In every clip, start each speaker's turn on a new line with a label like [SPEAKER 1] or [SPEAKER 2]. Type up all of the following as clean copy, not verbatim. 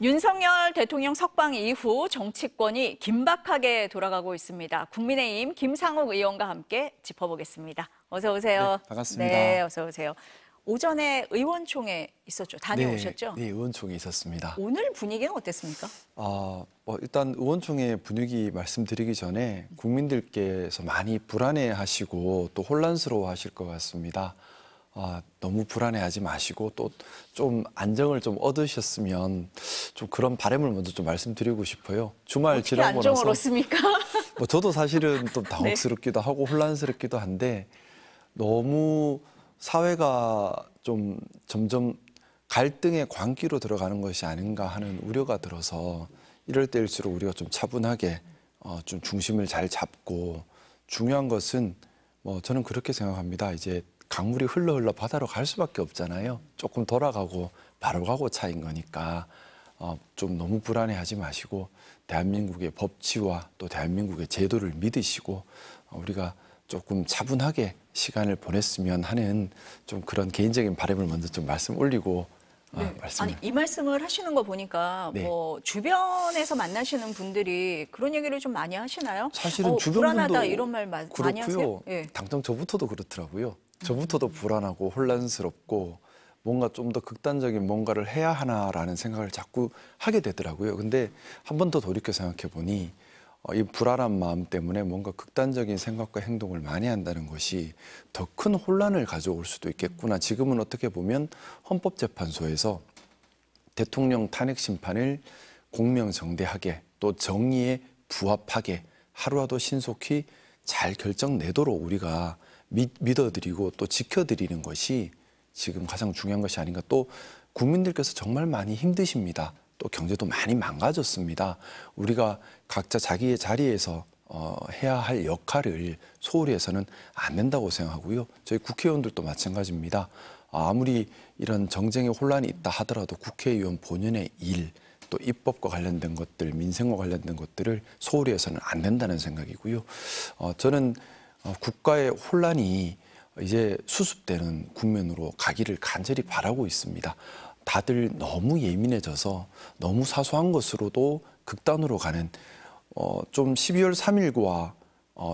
[SPEAKER 1] 윤석열 대통령 석방 이후 정치권이 긴박하게 돌아가고 있습니다. 국민의힘 김상욱 의원과 함께 짚어보겠습니다. 어서 오세요.
[SPEAKER 2] 네, 반갑습니다.
[SPEAKER 1] 네, 어서 오세요. 오전에 의원총회 있었죠? 다녀오셨죠?
[SPEAKER 2] 네, 의원총회 있었습니다.
[SPEAKER 1] 오늘 분위기는 어땠습니까?
[SPEAKER 2] 일단 의원총회 분위기 말씀드리기 전에 국민들께서 많이 불안해하시고 또 혼란스러워하실 것 같습니다. 너무 불안해하지 마시고 또 좀 안정을 좀 얻으셨으면 좀 그런 바람을 먼저 좀 말씀드리고 싶어요. 주말 지나고 나서
[SPEAKER 1] 안정을 얻습니까?
[SPEAKER 2] 저도 사실은 좀 당혹스럽기도 하고 혼란스럽기도 한데 너무 사회가 좀 점점 갈등의 광기로 들어가는 것이 아닌가 하는 우려가 들어서 이럴 때일수록 우리가 좀 차분하게 좀 중심을 잘 잡고 중요한 것은 저는 그렇게 생각합니다. 이제 강물이 흘러 바다로 갈 수밖에 없잖아요. 조금 돌아가고 바로 가고 차인 거니까 좀 너무 불안해하지 마시고 대한민국의 법치와 또 대한민국의 제도를 믿으시고 우리가 조금 차분하게 시간을 보냈으면 하는 좀 그런 개인적인 바람을 먼저 좀 말씀 올리고
[SPEAKER 1] 네. 아니, 이 말씀을 하시는 거 보니까
[SPEAKER 2] 네.
[SPEAKER 1] 주변에서 만나시는 분들이 그런 얘기를 좀 많이 하시나요?
[SPEAKER 2] 사실은
[SPEAKER 1] 불안하다 이런 말 많이
[SPEAKER 2] 그렇고요.
[SPEAKER 1] 하세요? 네.
[SPEAKER 2] 당장 저부터도 그렇더라고요. 저부터도 불안하고 혼란스럽고 뭔가 좀 더 극단적인 뭔가를 해야 하나라는 생각을 자꾸 하게 되더라고요. 근데 한 번 더 돌이켜 생각해 보니 이 불안한 마음 때문에 뭔가 극단적인 생각과 행동을 많이 한다는 것이 더 큰 혼란을 가져올 수도 있겠구나. 지금은 어떻게 보면 헌법재판소에서 대통령 탄핵 심판을 공명정대하게 또 정의에 부합하게 하루라도 신속히 잘 결정 내도록 우리가 믿어드리고 또 지켜드리는 것이 지금 가장 중요한 것이 아닌가. 또 국민들께서 정말 많이 힘드십니다. 또 경제도 많이 망가졌습니다. 우리가 각자 자기의 자리에서 해야 할 역할을 소홀히 해서는 안 된다고 생각하고요. 저희 국회의원들도 마찬가지입니다. 아무리 이런 정쟁의 혼란이 있다 하더라도 국회의원 본연의 일, 또 입법과 관련된 것들, 민생과 관련된 것들을 소홀히 해서는 안 된다는 생각이고요. 저는 국가의 혼란이 이제 수습되는 국면으로 가기를 간절히 바라고 있습니다. 다들 너무 예민해져서 너무 사소한 것으로도 극단으로 가는 좀 12월 3일과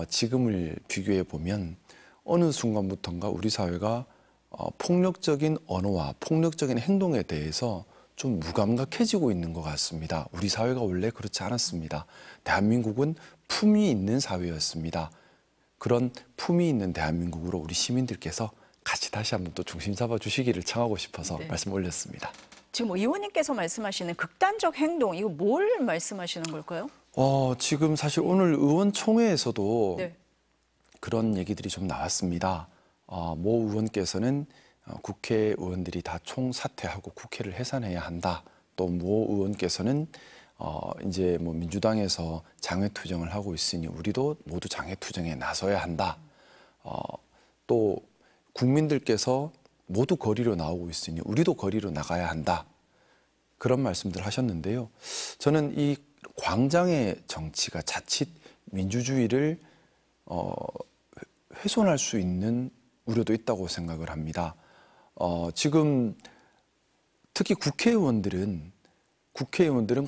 [SPEAKER 2] 지금을 비교해 보면 어느 순간부터인가 우리 사회가 폭력적인 언어와 폭력적인 행동에 대해서 좀 무감각해지고 있는 것 같습니다. 우리 사회가 원래 그렇지 않았습니다. 대한민국은 품위 있는 사회였습니다. 그런 품위 있는 대한민국으로 우리 시민들께서 같이 다시 한번 또 중심 잡아주시기를 청하고 싶어서
[SPEAKER 1] 네.
[SPEAKER 2] 말씀 올렸습니다.
[SPEAKER 1] 지금 의원님께서 말씀하시는 극단적 행동, 이거 뭘 말씀하시는 걸까요?
[SPEAKER 2] 지금 사실 오늘 의원총회에서도
[SPEAKER 1] 네.
[SPEAKER 2] 그런 얘기들이 좀 나왔습니다. 모 의원께서는 국회의원들이 다 총사퇴하고 국회를 해산해야 한다. 또 모 의원께서는 이제 민주당에서 장외투쟁을 하고 있으니 우리도 모두 장외투쟁에 나서야 한다. 또 국민들께서 모두 거리로 나오고 있으니 우리도 거리로 나가야 한다. 그런 말씀들 하셨는데요. 저는 이 광장의 정치가 자칫 민주주의를 훼손할 수 있는 우려도 있다고 생각을 합니다. 지금 특히 국회의원들은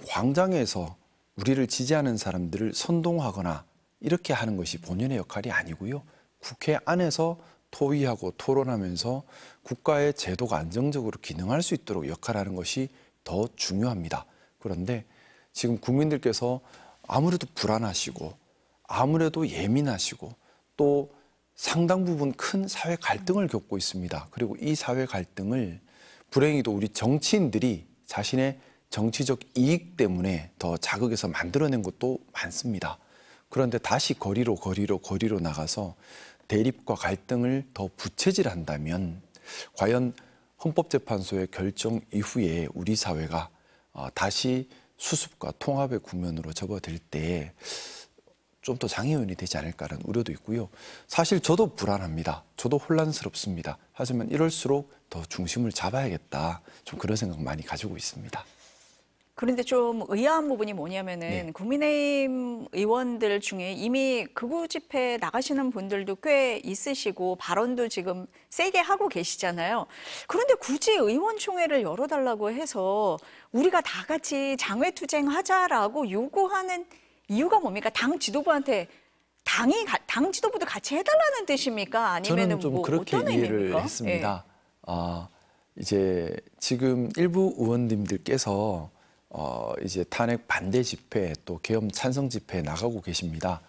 [SPEAKER 2] 광장에서 우리를 지지하는 사람들을 선동하거나 이렇게 하는 것이 본연의 역할이 아니고요. 국회 안에서 토의하고 토론하면서 국가의 제도가 안정적으로 기능할 수 있도록 역할하는 것이 더 중요합니다. 그런데 지금 국민들께서 아무래도 불안하시고 아무래도 예민하시고 또 상당 부분 큰 사회 갈등을 겪고 있습니다. 그리고 이 사회 갈등을 불행히도 우리 정치인들이 자신의 정치적 이익 때문에 더 자극해서 만들어낸 것도 많습니다. 그런데 다시 거리로 나가서 대립과 갈등을 더 부채질한다면 과연 헌법재판소의 결정 이후에 우리 사회가 다시 수습과 통합의 국면으로 접어들 때 좀 더 장애인이 되지 않을까라는 우려도 있고요. 사실 저도 불안합니다. 저도 혼란스럽습니다. 하지만 이럴수록 더 중심을 잡아야겠다. 좀 그런 생각 많이 가지고 있습니다.
[SPEAKER 1] 그런데 좀 의아한 부분이 뭐냐면은
[SPEAKER 2] 네.
[SPEAKER 1] 국민의힘 의원들 중에 이미 극우 집회 나가시는 분들도 꽤 있으시고 발언도 지금 세게 하고 계시잖아요. 그런데 굳이 의원총회를 열어달라고 해서 우리가 다 같이 장외투쟁하자라고 요구하는 이유가 뭡니까? 당 지도부한테 당 지도부도 같이 해달라는 뜻입니까? 아니면은
[SPEAKER 2] 저는 좀
[SPEAKER 1] 뭐
[SPEAKER 2] 그렇게
[SPEAKER 1] 어떤
[SPEAKER 2] 이해를
[SPEAKER 1] 의미입니까?
[SPEAKER 2] 했습니다. 이제 지금 일부 의원님들께서 이제 탄핵 반대 집회 또 계엄 찬성 집회에 나가고 계십니다.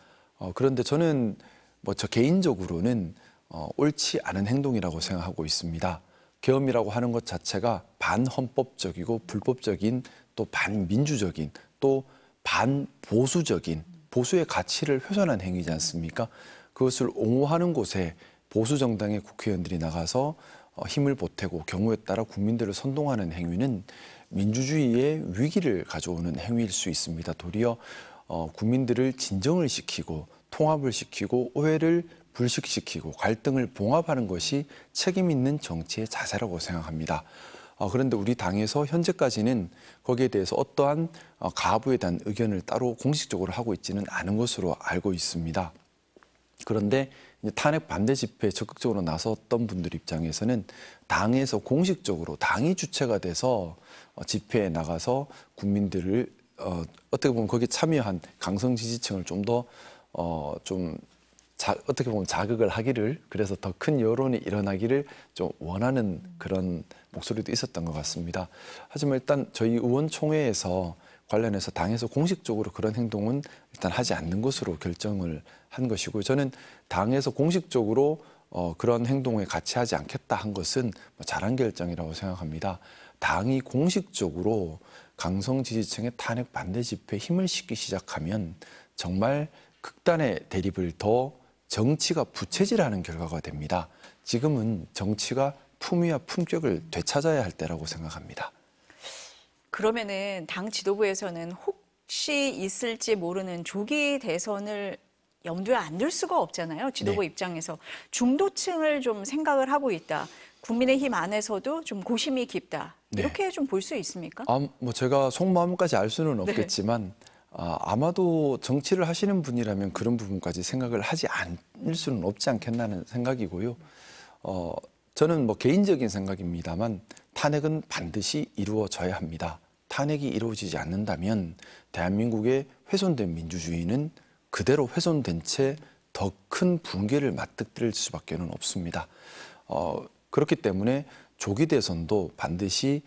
[SPEAKER 2] 그런데 저는 뭐 저 개인적으로는 옳지 않은 행동이라고 생각하고 있습니다. 계엄이라고 하는 것 자체가 반헌법적이고 불법적인 또 반민주적인 또 반보수적인 보수의 가치를 훼손한 행위지 않습니까? 그것을 옹호하는 곳에 보수 정당의 국회의원들이 나가서 힘을 보태고 경우에 따라 국민들을 선동하는 행위는 민주주의의 위기를 가져오는 행위일 수 있습니다. 도리어 국민들을 진정을 시키고 통합을 시키고 오해를 불식시키고 갈등을 봉합하는 것이 책임 있는 정치의 자세라고 생각합니다. 그런데 우리 당에서 현재까지는 거기에 대해서 어떠한 가부에 대한 의견을 따로 공식적으로 하고 있지는 않은 것으로 알고 있습니다. 그런데 이제 탄핵 반대 집회에 적극적으로 나섰던 분들 입장에서는 당에서 공식적으로 당이 주체가 돼서 집회에 나가서 국민들을 어떻게 보면 거기에 참여한 강성 지지층을 좀 더 어떻게 보면 자극을 하기를 그래서 더 큰 여론이 일어나기를 좀 원하는 그런 목소리도 있었던 것 같습니다. 하지만 일단 저희 의원총회에서 관련해서 당에서 공식적으로 그런 행동은 일단 하지 않는 것으로 결정을 한 것이고요. 저는 당에서 공식적으로 그런 행동에 같이 하지 않겠다 한 것은 잘한 결정이라고 생각합니다. 당이 공식적으로 강성 지지층의 탄핵 반대 집회에 힘을 싣기 시작하면 정말 극단의 대립을 더 정치가 부채질하는 결과가 됩니다. 지금은 정치가 품위와 품격을 되찾아야 할 때라고 생각합니다.
[SPEAKER 1] 그러면은 당 지도부에서는 혹시 있을지 모르는 조기 대선을 염두에 안 둘 수가 없잖아요. 지도부
[SPEAKER 2] 네.
[SPEAKER 1] 입장에서 중도층을 좀 생각을 하고 있다. 국민의힘 안에서도 좀 고심이 깊다.
[SPEAKER 2] 네.
[SPEAKER 1] 이렇게 좀 볼 수 있습니까?
[SPEAKER 2] 뭐 제가 속마음까지 알 수는 없겠지만 아마도 정치를 하시는 분이라면 그런 부분까지 생각을 하지 않을 수는 없지 않겠나는 생각이고요. 저는 뭐 개인적인 생각입니다만 탄핵은 반드시 이루어져야 합니다. 탄핵이 이루어지지 않는다면 대한민국의 훼손된 민주주의는 그대로 훼손된 채 더 큰 붕괴를 맞닥뜨릴 수밖에 없습니다. 그렇기 때문에 조기 대선도 반드시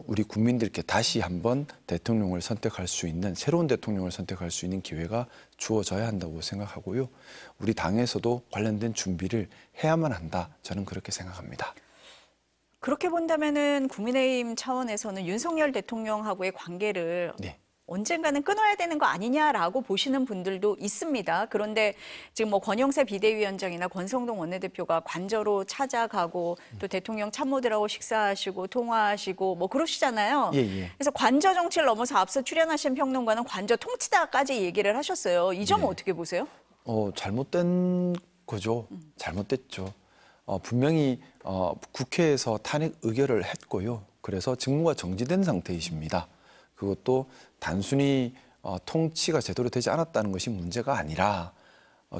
[SPEAKER 2] 우리 국민들께 다시 한번 대통령을 선택할 수 있는 새로운 대통령을 선택할 수 있는 기회가 주어져야 한다고 생각하고요. 우리 당에서도 관련된 준비를 해야만 한다. 저는 그렇게 생각합니다.
[SPEAKER 1] 그렇게 본다면은 국민의힘 차원에서는 윤석열 대통령하고의 관계를
[SPEAKER 2] 네.
[SPEAKER 1] 언젠가는 끊어야 되는 거 아니냐라고 보시는 분들도 있습니다. 그런데 지금 뭐 권영세 비대위원장이나 권성동 원내대표가 관저로 찾아가고 또 대통령 참모들하고 식사하시고 통화하시고 뭐 그러시잖아요.
[SPEAKER 2] 예.
[SPEAKER 1] 그래서 관저 정치를 넘어서 앞서 출연하신 평론가는 관저 통치다까지 얘기를 하셨어요. 이 점은
[SPEAKER 2] 네.
[SPEAKER 1] 어떻게 보세요?
[SPEAKER 2] 잘못된 거죠. 잘못됐죠. 분명히 국회에서 탄핵 의결을 했고요. 그래서 직무가 정지된 상태이십니다. 그것도 단순히 통치가 제대로 되지 않았다는 것이 문제가 아니라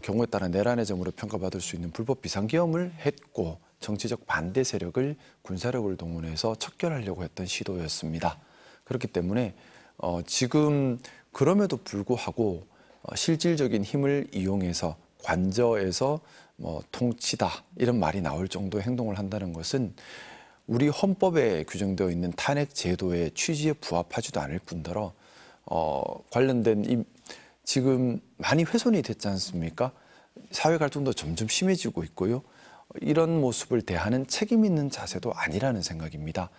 [SPEAKER 2] 경우에 따라 내란의 점으로 평가받을 수 있는 불법 비상계엄을 했고 정치적 반대 세력을 군사력을 동원해서 척결하려고 했던 시도였습니다. 그렇기 때문에 지금 그럼에도 불구하고 실질적인 힘을 이용해서 관저에서 뭐 통치다 이런 말이 나올 정도의 행동을 한다는 것은 우리 헌법에 규정되어 있는 탄핵 제도의 취지에 부합하지도 않을 뿐더러 관련된 지금 많이 훼손이 됐지 않습니까? 사회 갈등도 점점 심해지고 있고요. 이런 모습을 대하는 책임 있는 자세도 아니라는 생각입니다.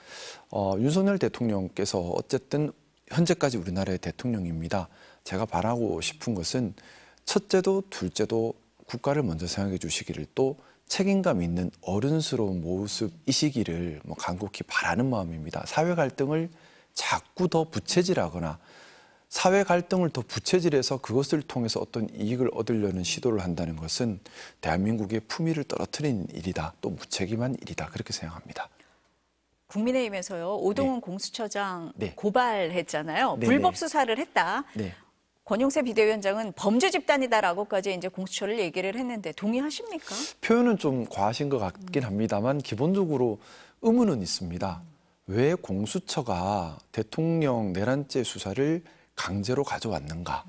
[SPEAKER 2] 윤석열 대통령께서 어쨌든 현재까지 우리나라의 대통령입니다. 제가 바라고 싶은 것은 첫째도 둘째도 국가를 먼저 생각해 주시기를 또 책임감 있는 어른스러운 모습이시기를 간곡히 바라는 마음입니다. 사회 갈등을 자꾸 더 부채질하거나 사회 갈등을 더 부채질해서 그것을 통해서 어떤 이익을 얻으려는 시도를 한다는 것은 대한민국의 품위를 떨어뜨리는 일이다. 또 무책임한 일이다. 그렇게 생각합니다.
[SPEAKER 1] 국민의힘에서요. 오동훈 공수처장
[SPEAKER 2] 네.
[SPEAKER 1] 고발했잖아요.
[SPEAKER 2] 네네.
[SPEAKER 1] 불법 수사를 했다.
[SPEAKER 2] 네.
[SPEAKER 1] 권용세 비대위원장은 범죄 집단이다라고까지 이제 공수처를 얘기를 했는데 동의하십니까?
[SPEAKER 2] 표현은 좀 과하신 것 같긴 합니다만 기본적으로 의문은 있습니다. 왜 공수처가 대통령 내란죄 수사를 강제로 가져왔는가?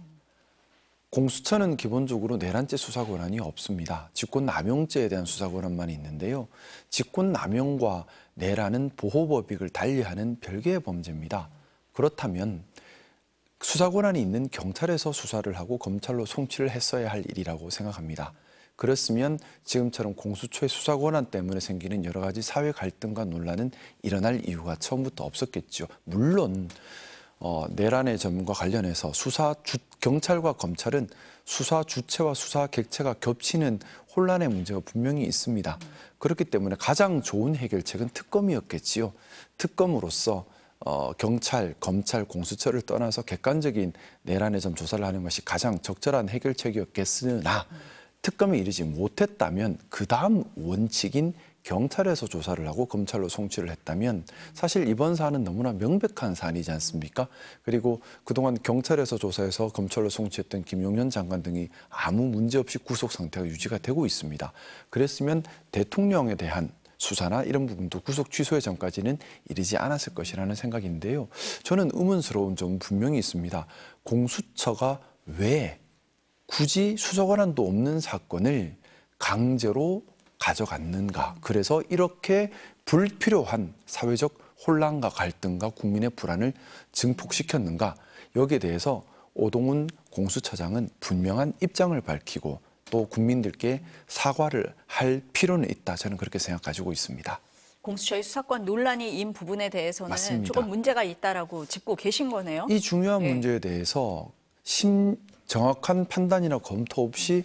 [SPEAKER 2] 공수처는 기본적으로 내란죄 수사 권한이 없습니다. 직권남용죄에 대한 수사 권한만 있는데요. 직권남용과 내란은 보호법익을 달리하는 별개의 범죄입니다. 그렇다면 수사 권한이 있는 경찰에서 수사를 하고 검찰로 송치를 했어야 할 일이라고 생각합니다. 그렇으면 지금처럼 공수처의 수사 권한 때문에 생기는 여러 가지 사회 갈등과 논란은 일어날 이유가 처음부터 없었겠죠. 물론 내란의 점과 관련해서 경찰과 검찰은 수사 주체와 수사 객체가 겹치는 혼란의 문제가 분명히 있습니다. 그렇기 때문에 가장 좋은 해결책은 특검이었겠지요. 특검으로서 경찰, 검찰, 공수처를 떠나서 객관적인 내란의 점 조사를 하는 것이 가장 적절한 해결책이었겠으나 특검에 이르지 못했다면 그 다음 원칙인 경찰에서 조사를 하고 검찰로 송치를 했다면 사실 이번 사안은 너무나 명백한 사안이지 않습니까? 그리고 그동안 경찰에서 조사해서 검찰로 송치했던 김용현 장관 등이 아무 문제 없이 구속 상태가 유지가 되고 있습니다. 그랬으면 대통령에 대한 수사나 이런 부분도 구속 취소의 전까지는 이르지 않았을 것이라는 생각인데요. 저는 의문스러운 점은 분명히 있습니다. 공수처가 왜 굳이 수사 권한도 없는 사건을 강제로 가져갔는가. 그래서 이렇게 불필요한 사회적 혼란과 갈등과 국민의 불안을 증폭시켰는가. 여기에 대해서 오동훈 공수처장은 분명한 입장을 밝히고 또 국민들께 사과를 할 필요는 있다. 저는 그렇게 생각가지고 있습니다.
[SPEAKER 1] 공수처의 수사권 논란이 인 부분에 대해서는
[SPEAKER 2] 맞습니다.
[SPEAKER 1] 조금 문제가 있다라고 짚고 계신 거네요.
[SPEAKER 2] 이 중요한
[SPEAKER 1] 네.
[SPEAKER 2] 문제에 대해서 정확한 판단이나 검토 없이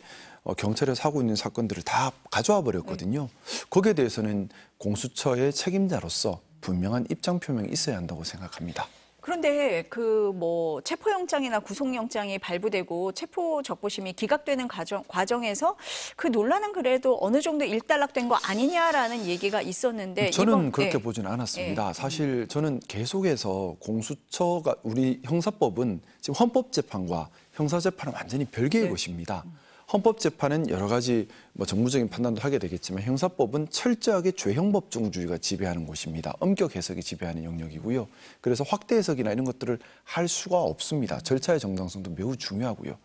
[SPEAKER 2] 경찰에서 하고 있는 사건들을 다 가져와 버렸거든요. 거기에 대해서는 공수처의 책임자로서 분명한 입장 표명이 있어야 한다고 생각합니다.
[SPEAKER 1] 그런데 그 뭐 체포영장이나 구속영장이 발부되고 체포적부심이 기각되는 과정에서 그 논란은 그래도 어느 정도 일단락된 거 아니냐라는 얘기가 있었는데
[SPEAKER 2] 저는 그렇게
[SPEAKER 1] 네.
[SPEAKER 2] 보지는 않았습니다. 사실 저는 계속해서 공수처가 우리 형사법은 지금 헌법재판과 형사재판은 완전히 별개의 것입니다. 헌법재판은 여러 가지 뭐 정무적인 판단도 하게 되겠지만 형사법은 철저하게 죄형법정주의가 지배하는 곳입니다. 엄격 해석이 지배하는 영역이고요. 그래서 확대 해석이나 이런 것들을 할 수가 없습니다. 절차의 정당성도 매우 중요하고요.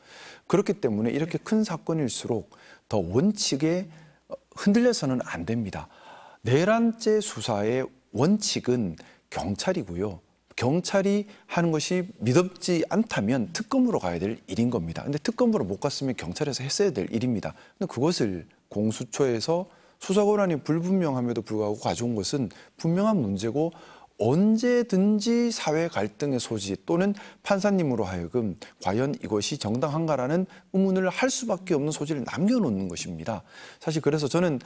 [SPEAKER 2] 그렇기 때문에 이렇게 큰 사건일수록 더 원칙에 흔들려서는 안 됩니다. 내란죄 수사의 원칙은 경찰이고요. 경찰이 하는 것이 믿음지 않다면 특검으로 가야 될 일인 겁니다. 근데 특검으로 못 갔으면 경찰에서 했어야 될 일입니다. 근데 그것을 공수처에서 수사 권한이 불분명함에도 불구하고 가져온 것은 분명한 문제고 언제든지 사회 갈등의 소지 또는 판사님으로 하여금 과연 이것이 정당한가라는 의문을 할 수밖에 없는 소지를 남겨놓는 것입니다. 사실 그래서 저는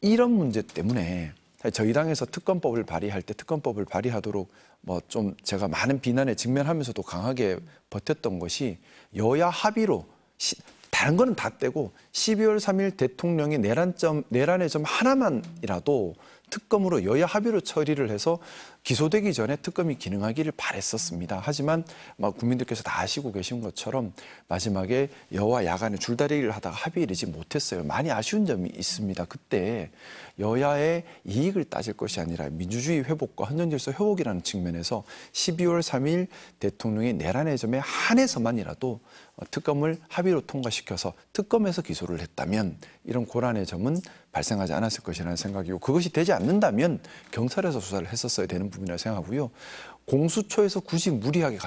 [SPEAKER 2] 이런 문제 때문에 저희 당에서 특검법을 발의할 때 특검법을 발의하도록 뭐 좀 제가 많은 비난에 직면하면서도 강하게 버텼던 것이 여야 합의로 다른 거는 다 떼고 12월 3일 대통령의 내란의 점 하나만이라도 특검으로 여야 합의로 처리를 해서 기소되기 전에 특검이 기능하기를 바랬었습니다. 하지만 국민들께서 다 아시고 계신 것처럼 마지막에 여와 야간에 줄다리기를 하다가 합의에 이르지 못했어요. 많이 아쉬운 점이 있습니다. 그때 여야의 이익을 따질 것이 아니라 민주주의 회복과 헌정질서 회복이라는 측면에서 12월 3일 대통령의 내란의 점에 한해서만이라도 특검을 합의로 통과시켜서 특검에서 기소를 했다면 이런 고란의 점은 발생하지 않았을 것이라는 생각이고 그것이 되지 않는다면 경찰에서 수사를 했었어야 되는 부분이라고 생각하고요. 공수처에서 굳이 무리하게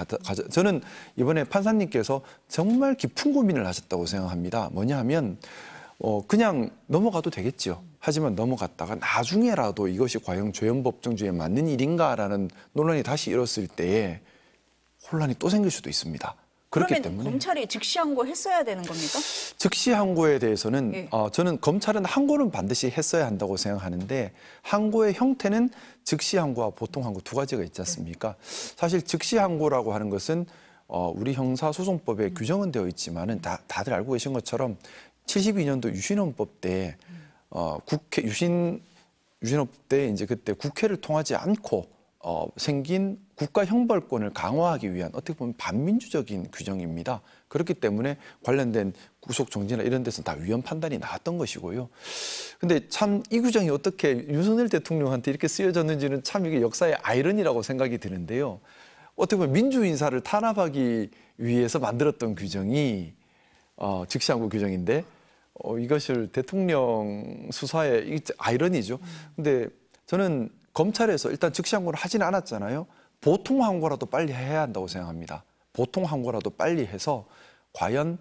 [SPEAKER 2] 저는 이번에 판사님께서 정말 깊은 고민을 하셨다고 생각합니다. 뭐냐 하면 그냥 넘어가도 되겠죠. 하지만 넘어갔다가 나중에라도 이것이 과연 죄형법정주의에 맞는 일인가라는 논란이 다시 일었을 때에 혼란이 또 생길 수도 있습니다. 그렇기
[SPEAKER 1] 그러면
[SPEAKER 2] 때문에
[SPEAKER 1] 검찰이 즉시 항고했어야 되는 겁니까?
[SPEAKER 2] 즉시 항고에 대해서는
[SPEAKER 1] 예.
[SPEAKER 2] 저는 검찰은 항고는 반드시 했어야 한다고 생각하는데 항고의 형태는 즉시 항고와 보통 항고 두 가지가 있지 않습니까? 사실 즉시 항고라고 하는 것은 우리 형사소송법에 규정은 되어 있지만은 다들 알고 계신 것처럼 72년도 유신헌법 때 국회 유신업 때 이제 그때 국회를 통하지 않고 생긴 국가 형벌권을 강화하기 위한 어떻게 보면 반민주적인 규정입니다. 그렇기 때문에 관련된 구속 정지나 이런 데서 다 위헌 판단이 나왔던 것이고요. 근데 참 이 규정이 어떻게 윤석열 대통령한테 이렇게 쓰여졌는지는 참 이게 역사의 아이러니라고 생각이 드는데요. 어떻게 보면 민주인사를 탄압하기 위해서 만들었던 규정이 즉시항고 규정인데 이것을 대통령 수사의 아이러니죠. 근데 저는 검찰에서 일단 즉시항고를 하지는 않았잖아요. 보통 항고라도 빨리 해야 한다고 생각합니다. 보통 항고라도 빨리 해서 과연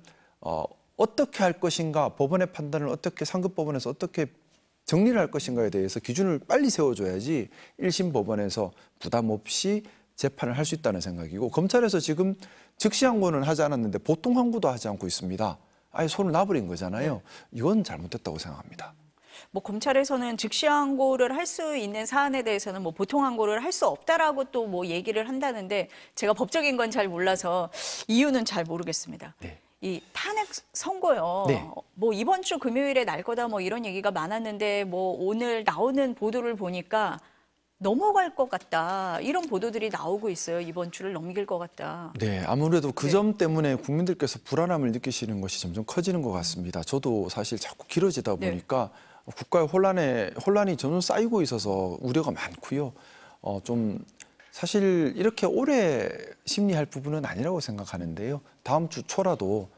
[SPEAKER 2] 어떻게 할 것인가, 법원의 판단을 어떻게 상급법원에서 어떻게 정리를 할 것인가에 대해서 기준을 빨리 세워줘야지 1심 법원에서 부담 없이 재판을 할 수 있다는 생각이고, 검찰에서 지금 즉시항고는 하지 않았는데 보통 항고도 하지 않고 있습니다. 아예 손을 놔버린 거잖아요. 이건 잘못됐다고 생각합니다.
[SPEAKER 1] 뭐 검찰에서는 즉시항고를 할 수 있는 사안에 대해서는 뭐 보통항고를 할 수 없다라고 또 뭐 얘기를 한다는데 제가 법적인 건 잘 몰라서 이유는 잘 모르겠습니다.
[SPEAKER 2] 네.
[SPEAKER 1] 이 탄핵 선고요.
[SPEAKER 2] 네.
[SPEAKER 1] 뭐 이번 주 금요일에 날 거다 뭐 이런 얘기가 많았는데 뭐 오늘 나오는 보도를 보니까 넘어갈 것 같다. 이런 보도들이 나오고 있어요. 이번 주를 넘길 것 같다.
[SPEAKER 2] 네, 아무래도 그 점 때문에 국민들께서 불안함을 느끼시는 것이 점점 커지는 것 같습니다. 저도 사실 자꾸 길어지다 보니까 국가의 혼란이 점점 쌓이고 있어서 우려가 많고요. 좀 사실 이렇게 오래 심리할 부분은 아니라고 생각하는데요. 다음 주 초라도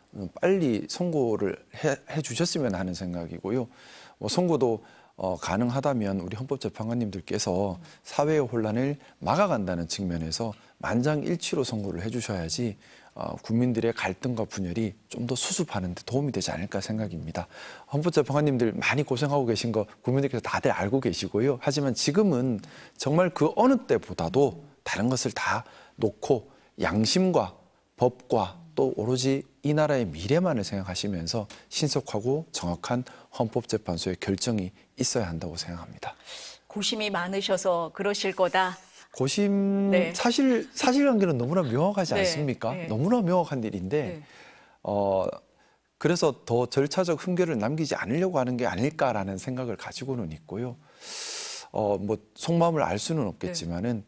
[SPEAKER 2] 빨리 선고를 해 주셨으면 하는 생각이고요. 선고도 가능하다면 우리 헌법재판관님들께서 사회의 혼란을 막아간다는 측면에서 만장일치로 선고를 해주셔야지 국민들의 갈등과 분열이 좀 더 수습하는 데 도움이 되지 않을까 생각입니다. 헌법재판관님들 많이 고생하고 계신 거 국민들께서 다들 알고 계시고요. 하지만 지금은 정말 그 어느 때보다도 다른 것을 다 놓고 양심과 법과 또 오로지 이 나라의 미래만을 생각하시면서 신속하고 정확한 헌법재판소의 결정이 있어야 한다고 생각합니다.
[SPEAKER 1] 고심이 많으셔서 그러실 거다.
[SPEAKER 2] 고심
[SPEAKER 1] 네.
[SPEAKER 2] 사실관계는 너무나 명확하지
[SPEAKER 1] 네.
[SPEAKER 2] 않습니까?
[SPEAKER 1] 네.
[SPEAKER 2] 너무나 명확한 일인데
[SPEAKER 1] 네.
[SPEAKER 2] 그래서 더 절차적 흠결을 남기지 않으려고 하는 게 아닐까라는 생각을 가지고는 있고요. 뭐 속마음을 알 수는 없겠지만은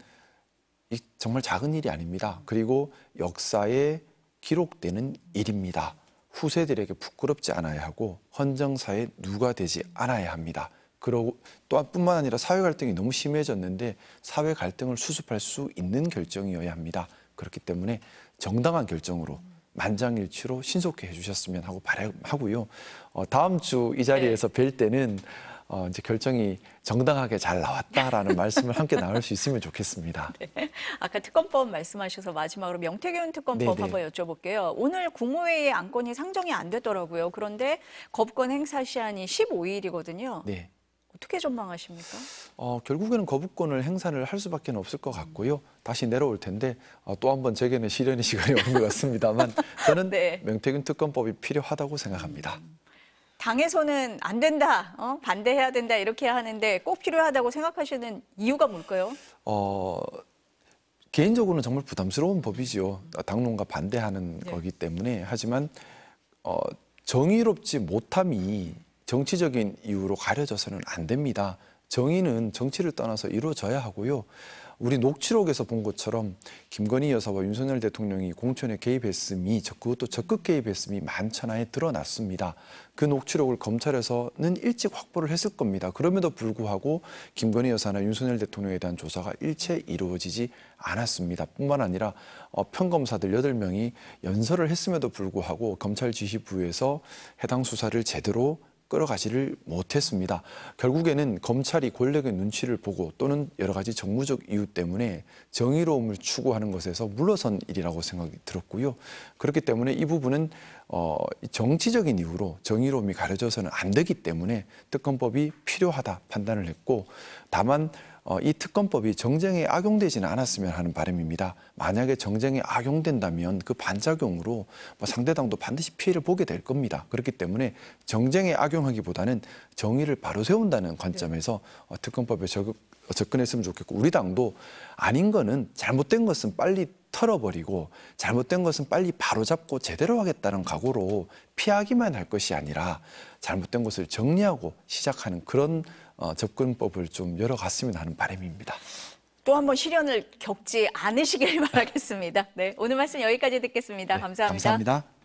[SPEAKER 2] 이 정말 작은 일이 아닙니다. 그리고 역사에 기록되는 일입니다. 후세들에게 부끄럽지 않아야 하고 헌정사의 누가 되지 않아야 합니다. 그러고 또한 뿐만 아니라 사회 갈등이 너무 심해졌는데 사회 갈등을 수습할 수 있는 결정이어야 합니다. 그렇기 때문에 정당한 결정으로 만장일치로 신속히 해주셨으면 하고 바라고요. 다음 주 이 자리에서 뵐 때는 이제 결정이 정당하게 잘 나왔다라는 말씀을 함께 나눌 수 있으면 좋겠습니다.
[SPEAKER 1] 네. 아까 특검법 말씀하셔서 마지막으로 명태균 특검법
[SPEAKER 2] 네네.
[SPEAKER 1] 한번 여쭤볼게요. 오늘 국무회의 안건이 상정이 안 됐더라고요. 그런데 거부권 행사 시한이 15일이거든요.
[SPEAKER 2] 네.
[SPEAKER 1] 어떻게 전망하십니까?
[SPEAKER 2] 결국에는 거부권을 행사를 할 수밖에 없을 것 같고요. 다시 내려올 텐데 또 한 번 제게는 실현의 시간이 오는 것 같습니다만 저는
[SPEAKER 1] 네.
[SPEAKER 2] 명태균 특검법이 필요하다고 생각합니다.
[SPEAKER 1] 당에서는 안 된다, 반대해야 된다 이렇게 하는데 꼭 필요하다고 생각하시는 이유가 뭘까요?
[SPEAKER 2] 개인적으로는 정말 부담스러운 법이지요. 당론과 반대하는
[SPEAKER 1] 네.
[SPEAKER 2] 거기 때문에. 하지만 정의롭지 못함이 정치적인 이유로 가려져서는 안 됩니다. 정의는 정치를 떠나서 이루어져야 하고요. 우리 녹취록에서 본 것처럼 김건희 여사와 윤석열 대통령이 공천에 개입했음이 그것도 적극 개입했음이 만천하에 드러났습니다. 그 녹취록을 검찰에서는 일찍 확보를 했을 겁니다. 그럼에도 불구하고 김건희 여사나 윤석열 대통령에 대한 조사가 일체 이루어지지 않았습니다. 뿐만 아니라 평검사들 8명이 연설을 했음에도 불구하고 검찰 지휘부에서 해당 수사를 제대로 끌어가지를 못했습니다. 결국에는 검찰이 권력의 눈치를 보고 또는 여러 가지 정무적 이유 때문에 정의로움을 추구하는 것에서 물러선 일이라고 생각이 들었고요. 그렇기 때문에 이 부분은 정치적인 이유로 정의로움이 가려져서는 안 되기 때문에 특검법이 필요하다 판단을 했고, 다만 이 특검법이 정쟁에 악용되지는 않았으면 하는 바람입니다. 만약에 정쟁에 악용된다면 그 반작용으로 상대당도 반드시 피해를 보게 될 겁니다. 그렇기 때문에 정쟁에 악용하기보다는 정의를 바로 세운다는 관점에서 특검법에 접근했으면 좋겠고, 우리 당도 아닌 거는 잘못된 것은 빨리 털어버리고 잘못된 것은 빨리 바로잡고 제대로 하겠다는 각오로 피하기만 할 것이 아니라 잘못된 것을 정리하고 시작하는 그런 접근법을 좀 열어갔으면 하는 바람입니다.
[SPEAKER 1] 또 한 번 시련을 겪지 않으시길 바라겠습니다. 네, 오늘 말씀 여기까지 듣겠습니다.
[SPEAKER 2] 네,
[SPEAKER 1] 감사합니다.
[SPEAKER 2] 감사합니다.